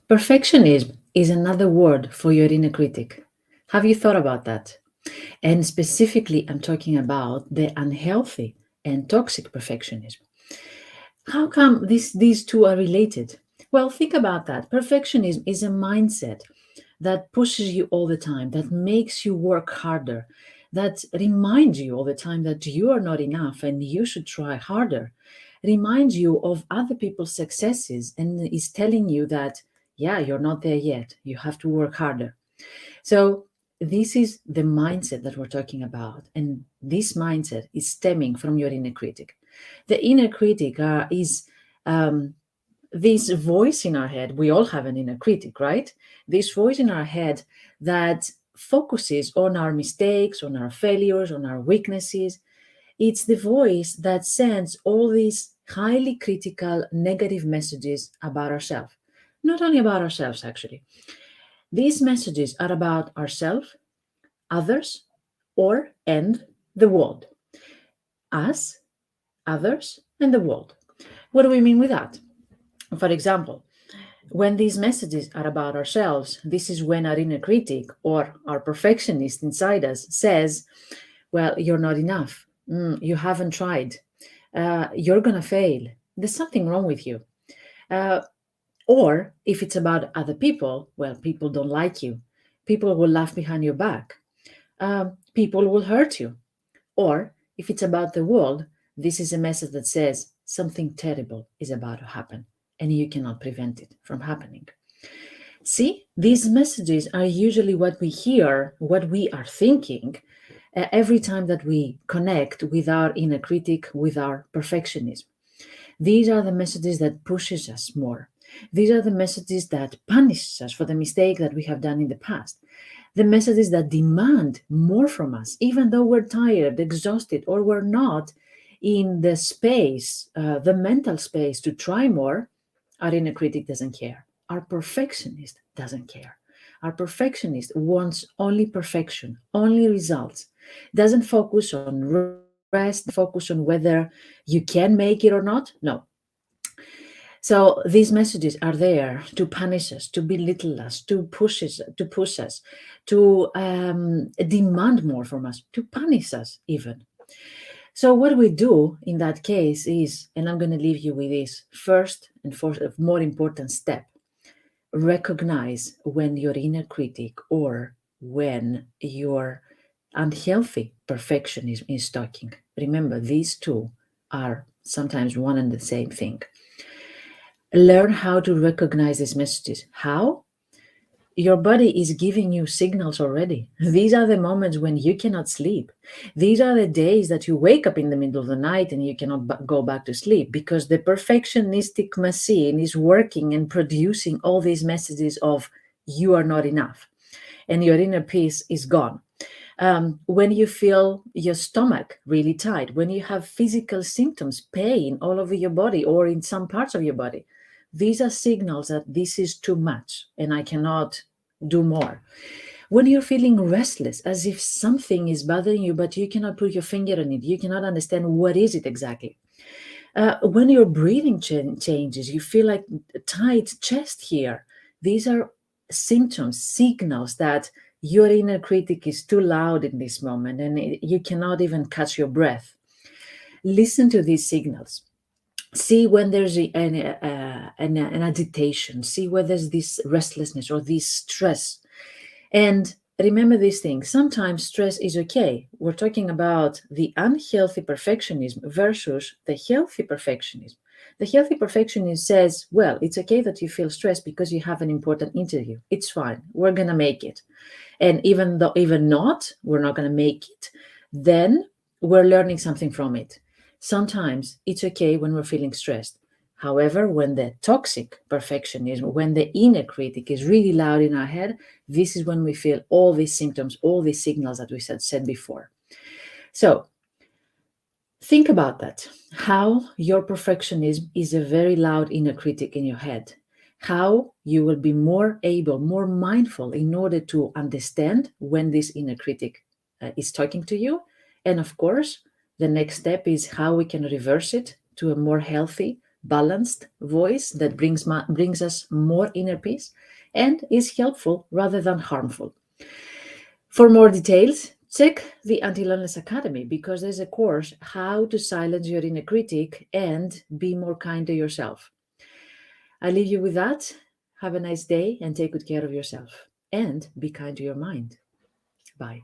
Perfectionism is another word for your inner critic. Have you thought about that? And specifically, I'm talking about the unhealthy and toxic perfectionism. How come these two are related? Well, think about that. Perfectionism is a mindset that pushes you all the time, that makes you work harder, that reminds you all the time that you are not enough and you should try harder, reminds you of other people's successes and is telling you that, yeah, you're not there yet. You have to work harder. So, this is the mindset that we're talking about. And this mindset is stemming from your inner critic. The inner critic is um, this voice in our head. We all have an inner critic, right? This voice in our head that focuses on our mistakes, on our failures, on our weaknesses. It's the voice that sends all these highly critical negative messages about ourselves. Not only about ourselves, actually. These messages are about ourselves, others, or and the world. Us, others, and the world. What do we mean with that? For example, when these messages are about ourselves, this is when our inner critic or our perfectionist inside us says, well, you're not enough. You haven't tried. You're going to fail. There's something wrong with you. Uh, or if it's about other people, well, people don't like you. People will laugh behind your back. People will hurt you. Or if it's about the world, this is a message that says something terrible is about to happen and you cannot prevent it from happening. See, these messages are usually what we hear, what we are thinking every time that we connect with our inner critic, with our perfectionism. These are the messages that pushes us more. These are the messages that punish us for the mistake that we have done in the past. The messages that demand more from us, even though we're tired, exhausted, or we're not in the space, the mental space to try more, our inner critic doesn't care. Our perfectionist doesn't care. Our perfectionist wants only perfection, only results, doesn't focus on rest, focus on whether you can make it or not. No, so these messages are there to punish us, to belittle us, to push us, to demand more from us, to punish us even. So what we do in that case is, and I'm going to leave you with this first and more important step: recognize when your inner critic or when your unhealthy perfectionism is talking. Remember, these two are sometimes one and the same thing. Learn how to recognize these messages. How? Your body is giving you signals already. These are the moments when you cannot sleep. These are the days that you wake up in the middle of the night and you cannot go back to sleep because the perfectionistic machine is working and producing all these messages of you are not enough and your inner peace is gone. When you feel your stomach really tight, when you have physical symptoms, pain all over your body or in some parts of your body, these are signals that this is too much and I cannot do more. When you're feeling restless, as if something is bothering you, but you cannot put your finger on it, you cannot understand what is it exactly. When your breathing changes, you feel like a tight chest here. These are symptoms, signals that your inner critic is too loud in this moment and you cannot even catch your breath. Listen to these signals. See when there's an agitation, see where there's this restlessness or this stress. And remember this thing, sometimes stress is okay. We're talking about the unhealthy perfectionism versus the healthy perfectionism. The healthy perfectionist says, well, it's okay that you feel stressed because you have an important interview. It's fine. We're going to make it. And even not, we're not going to make it, then we're learning something from it. Sometimes it's okay when we're feeling stressed. However, when the toxic perfectionism, when the inner critic is really loud in our head, this is when we feel all these symptoms, all these signals that we said before. So think about that. How your perfectionism is a very loud inner critic in your head. How you will be more able, more mindful in order to understand when this inner critic is talking to you. And of course, the next step is how we can reverse it to a more healthy, balanced voice that brings us more inner peace and is helpful rather than harmful. For more details, check the AntiLoneliness Academy because there's a course, How to Silence Your Inner Critic and Be More Kind to Yourself. I leave you with that. Have a nice day and take good care of yourself. And be kind to your mind. Bye.